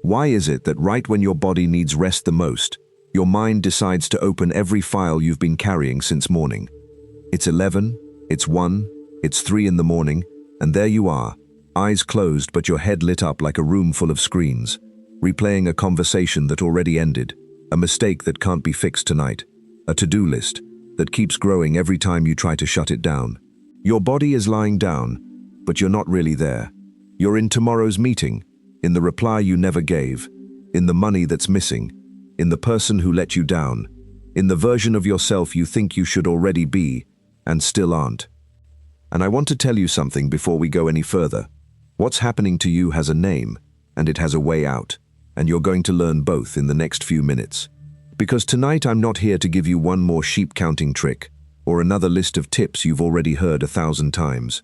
Why is it that right when your body needs rest the most, your mind decides to open every file you've been carrying since morning? It's 11, it's 1, it's 3 in the morning, and there you are, eyes closed but your head lit up like a room full of screens, replaying a conversation that already ended, a mistake that can't be fixed tonight, a to-do list that keeps growing every time you try to shut it down. Your body is lying down, but you're not really there. You're in tomorrow's meeting, in the reply you never gave, in the money that's missing, in the person who let you down, in the version of yourself you think you should already be, and still aren't. And I want to tell you something before we go any further. What's happening to you has a name, and it has a way out, and you're going to learn both in the next few minutes. Because tonight I'm not here to give you one more sheep counting trick, or another list of tips you've already heard 1,000 times.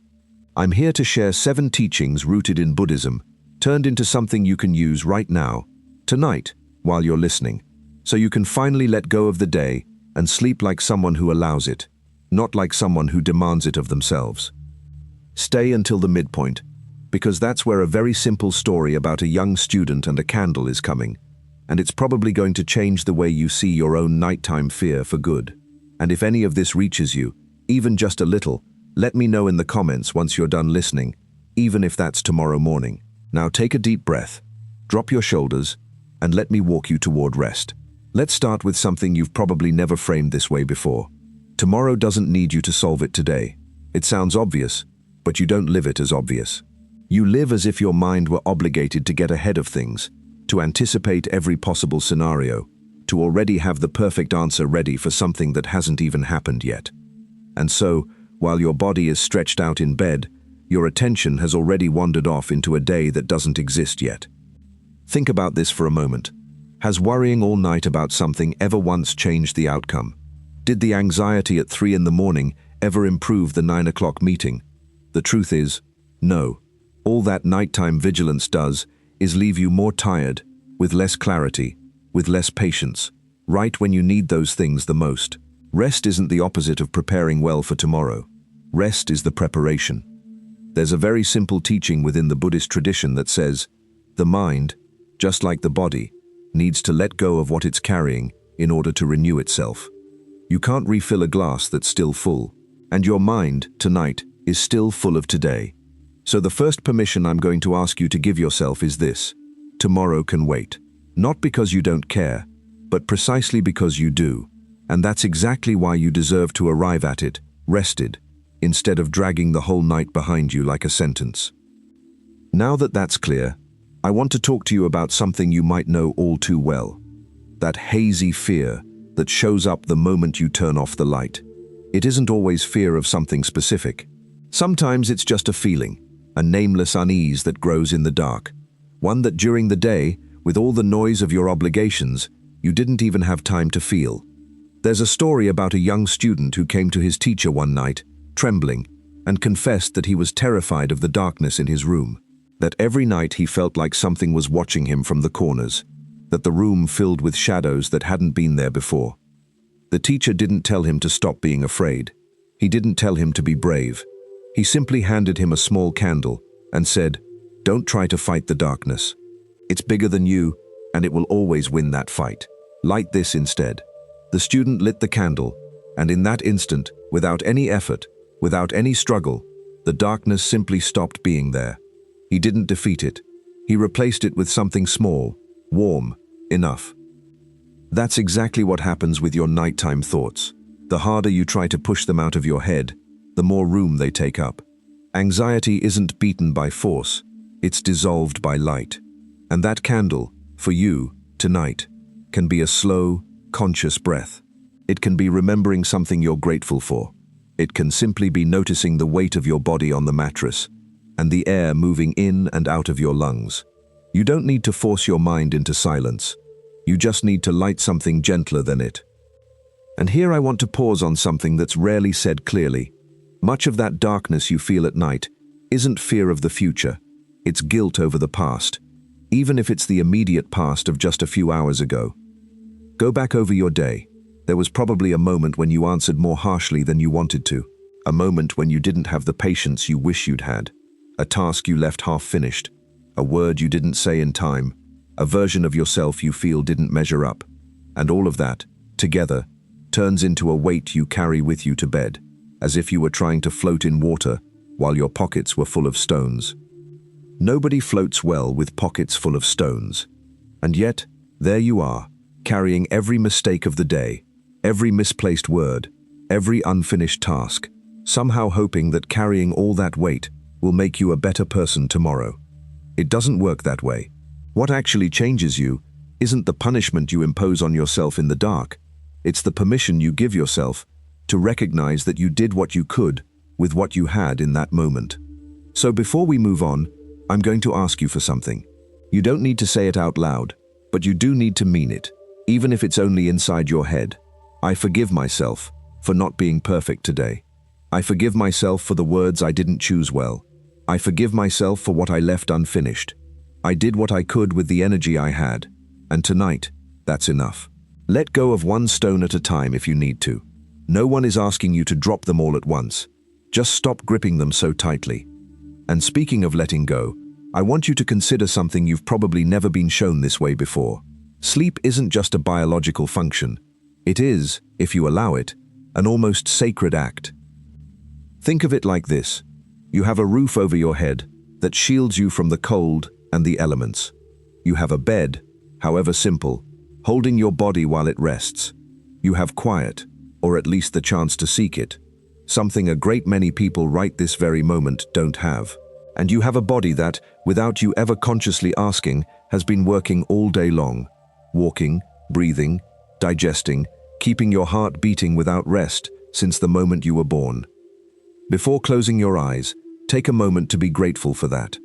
I'm here to share 7 teachings rooted in Buddhism, turned into something you can use right now, tonight, while you're listening, so you can finally let go of the day and sleep like someone who allows it, not like someone who demands it of themselves. Stay until the midpoint, because that's where a very simple story about a young student and a candle is coming, and it's probably going to change the way you see your own nighttime fear for good. And if any of this reaches you, even just a little, let me know in the comments once you're done listening, even if that's tomorrow morning. Now take a deep breath, drop your shoulders, and let me walk you toward rest. Let's start with something you've probably never framed this way before. Tomorrow doesn't need you to solve it today. It sounds obvious, but you don't live it as obvious. You live as if your mind were obligated to get ahead of things, to anticipate every possible scenario, to already have the perfect answer ready for something that hasn't even happened yet. And so, while your body is stretched out in bed, your attention has already wandered off into a day that doesn't exist yet. Think about this for a moment. Has worrying all night about something ever once changed the outcome? Did the anxiety at 3 in the morning ever improve the 9 o'clock meeting? The truth is, no. All that nighttime vigilance does is leave you more tired, with less clarity, with less patience, right when you need those things the most. Rest isn't the opposite of preparing well for tomorrow. Rest is the preparation. There's a very simple teaching within the Buddhist tradition that says, the mind, just like the body, needs to let go of what it's carrying in order to renew itself. You can't refill a glass that's still full, and your mind, tonight, is still full of today. So the first permission I'm going to ask you to give yourself is this: tomorrow can wait. Not because you don't care, but precisely because you do. And that's exactly why you deserve to arrive at it, rested, instead of dragging the whole night behind you like a sentence. Now that that's clear, I want to talk to you about something you might know all too well. That hazy fear that shows up the moment you turn off the light. It isn't always fear of something specific. Sometimes it's just a feeling, a nameless unease that grows in the dark. One that during the day, with all the noise of your obligations, you didn't even have time to feel. There's a story about a young student who came to his teacher one night, trembling, and confessed that he was terrified of the darkness in his room, that every night he felt like something was watching him from the corners, that the room filled with shadows that hadn't been there before. The teacher didn't tell him to stop being afraid. He didn't tell him to be brave. He simply handed him a small candle and said, "Don't try to fight the darkness. It's bigger than you, and it will always win that fight. Light this instead." The student lit the candle, and in that instant, without any effort, without any struggle, the darkness simply stopped being there. He didn't defeat it. He replaced it with something small, warm, enough. That's exactly what happens with your nighttime thoughts. The harder you try to push them out of your head, the more room they take up. Anxiety isn't beaten by force, it's dissolved by light. And that candle, for you, tonight, can be a slow, conscious breath. It can be remembering something you're grateful for. It can simply be noticing the weight of your body on the mattress and the air moving in and out of your lungs. You don't need to force your mind into silence. You just need to light something gentler than it. And here I want to pause on something that's rarely said clearly. Much of that darkness you feel at night isn't fear of the future. It's guilt over the past, even if it's the immediate past of just a few hours ago. Go back over your day. There was probably a moment when you answered more harshly than you wanted to, a moment when you didn't have the patience you wish you'd had, a task you left half finished, a word you didn't say in time, a version of yourself you feel didn't measure up, and all of that, together, turns into a weight you carry with you to bed, as if you were trying to float in water while your pockets were full of stones. Nobody floats well with pockets full of stones. And yet, there you are, carrying every mistake of the day, every misplaced word, every unfinished task, somehow hoping that carrying all that weight will make you a better person tomorrow. It doesn't work that way. What actually changes you isn't the punishment you impose on yourself in the dark. It's the permission you give yourself to recognize that you did what you could with what you had in that moment. So before we move on, I'm going to ask you for something. You don't need to say it out loud, but you do need to mean it, even if it's only inside your head. I forgive myself for not being perfect today. I forgive myself for the words I didn't choose well. I forgive myself for what I left unfinished. I did what I could with the energy I had, and tonight, that's enough. Let go of one stone at a time if you need to. No one is asking you to drop them all at once. Just stop gripping them so tightly. And speaking of letting go, I want you to consider something you've probably never been shown this way before. Sleep isn't just a biological function. It is, if you allow it, an almost sacred act. Think of it like this. You have a roof over your head that shields you from the cold and the elements. You have a bed, however simple, holding your body while it rests. You have quiet, or at least the chance to seek it, something a great many people right this very moment don't have. And you have a body that, without you ever consciously asking, has been working all day long, walking, breathing, digesting, keeping your heart beating without rest since the moment you were born. Before closing your eyes, take a moment to be grateful for that.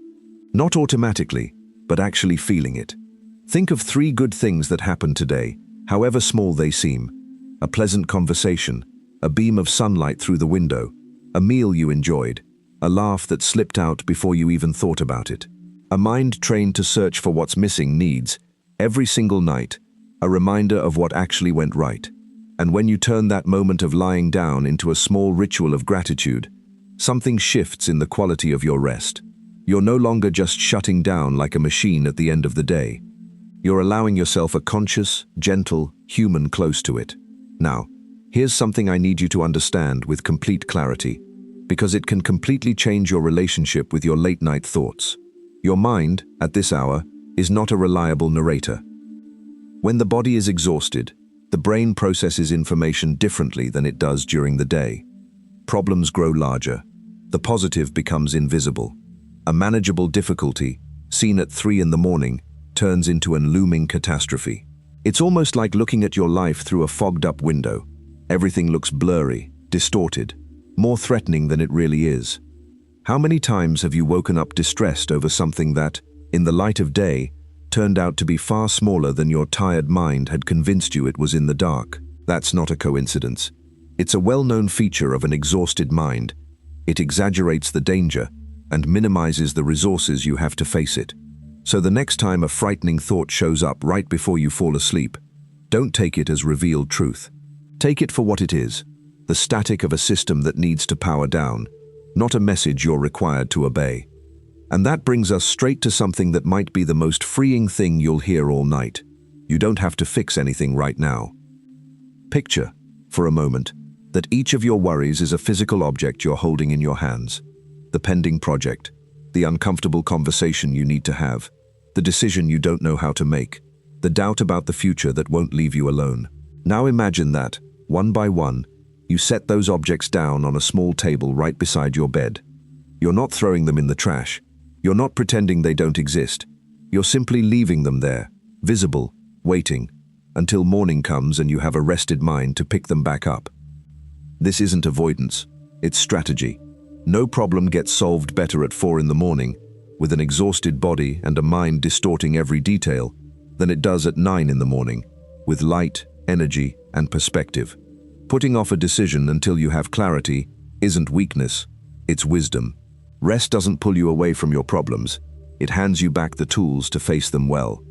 Not automatically, but actually feeling it. Think of 3 good things that happened today, however small they seem. A pleasant conversation, a beam of sunlight through the window, a meal you enjoyed, a laugh that slipped out before you even thought about it. A mind trained to search for what's missing needs, every single night, a reminder of what actually went right. And when you turn that moment of lying down into a small ritual of gratitude, something shifts in the quality of your rest. You're no longer just shutting down like a machine at the end of the day. You're allowing yourself a conscious, gentle, human close to it. Now, here's something I need you to understand with complete clarity, because it can completely change your relationship with your late-night thoughts. Your mind, at this hour, is not a reliable narrator. When the body is exhausted, the brain processes information differently than it does during the day. Problems grow larger. The positive becomes invisible. A manageable difficulty, seen at 3 in the morning, turns into a looming catastrophe. It's almost like looking at your life through a fogged-up window. Everything looks blurry, distorted, more threatening than it really is. How many times have you woken up distressed over something that, in the light of day, turned out to be far smaller than your tired mind had convinced you it was in the dark? That's not a coincidence. It's a well-known feature of an exhausted mind. It exaggerates the danger and minimizes the resources you have to face it. So the next time a frightening thought shows up right before you fall asleep, don't take it as revealed truth. Take it for what it is, the static of a system that needs to power down, not a message you're required to obey. And that brings us straight to something that might be the most freeing thing you'll hear all night. You don't have to fix anything right now. Picture, for a moment, that each of your worries is a physical object you're holding in your hands. The pending project, the uncomfortable conversation you need to have, the decision you don't know how to make, the doubt about the future that won't leave you alone. Now imagine that, one by one, you set those objects down on a small table right beside your bed. You're not throwing them in the trash. You're not pretending they don't exist. You're simply leaving them there, visible, waiting, until morning comes and you have a rested mind to pick them back up. This isn't avoidance, it's strategy. No problem gets solved better at 4 in the morning, with an exhausted body and a mind distorting every detail, than it does at 9 in the morning, with light, energy, and perspective. Putting off a decision until you have clarity isn't weakness, it's wisdom. Rest doesn't pull you away from your problems, it hands you back the tools to face them well.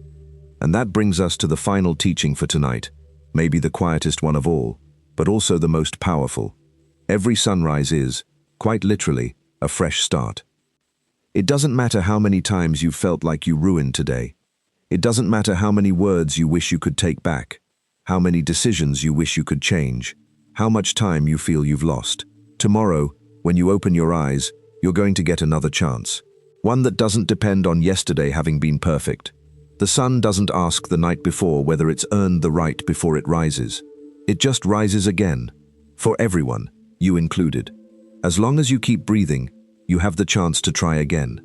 And that brings us to the final teaching for tonight, maybe the quietest one of all, but also the most powerful. Every sunrise is, quite literally, a fresh start. It doesn't matter how many times you've felt like you ruined today. It doesn't matter how many words you wish you could take back, how many decisions you wish you could change, how much time you feel you've lost. Tomorrow, when you open your eyes, you're going to get another chance. One that doesn't depend on yesterday having been perfect. The sun doesn't ask the night before whether it's earned the right before it rises. It just rises again. For everyone, you included. As long as you keep breathing, you have the chance to try again.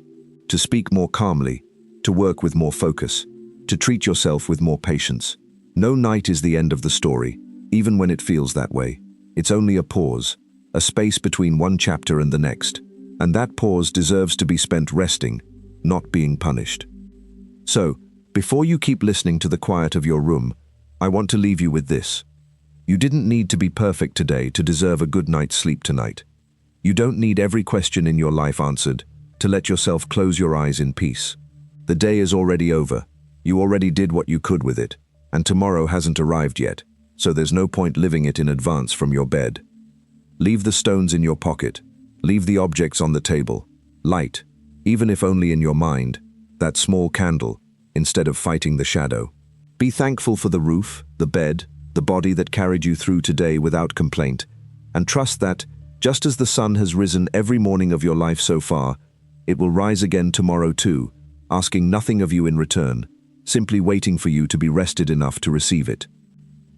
To speak more calmly, to work with more focus, to treat yourself with more patience. No night is the end of the story, even when it feels that way. It's only a pause, a space between one chapter and the next. And that pause deserves to be spent resting, not being punished. So, before you keep listening to the quiet of your room, I want to leave you with this. You didn't need to be perfect today to deserve a good night's sleep tonight. You don't need every question in your life answered to let yourself close your eyes in peace. The day is already over. You already did what you could with it, and tomorrow hasn't arrived yet, so there's no point living it in advance from your bed. Leave the stones in your pocket. Leave the objects on the table. Light, even if only in your mind, that small candle, instead of fighting the shadow. Be thankful for the roof, the bed, the body that carried you through today without complaint, and trust that, just as the sun has risen every morning of your life so far, it will rise again tomorrow too, asking nothing of you in return, simply waiting for you to be rested enough to receive it.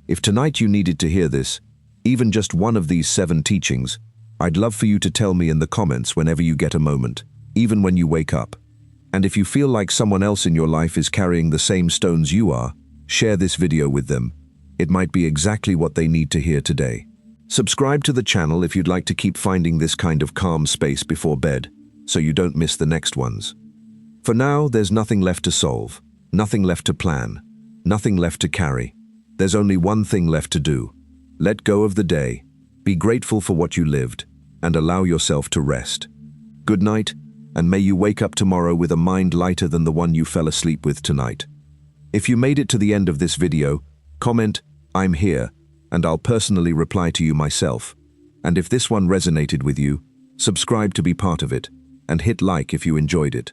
If tonight you needed to hear this, even just one of these 7 teachings, I'd love for you to tell me in the comments whenever you get a moment, even when you wake up. And if you feel like someone else in your life is carrying the same stones you are, share this video with them. It might be exactly what they need to hear today. Subscribe to the channel if you'd like to keep finding this kind of calm space before bed, so you don't miss the next ones. For now, there's nothing left to solve, nothing left to plan, nothing left to carry. There's only one thing left to do. Let go of the day, be grateful for what you lived, and allow yourself to rest. Good night, and may you wake up tomorrow with a mind lighter than the one you fell asleep with tonight. If you made it to the end of this video, comment, "I'm here," and I'll personally reply to you myself. And if this one resonated with you, subscribe to be part of it, and hit like if you enjoyed it.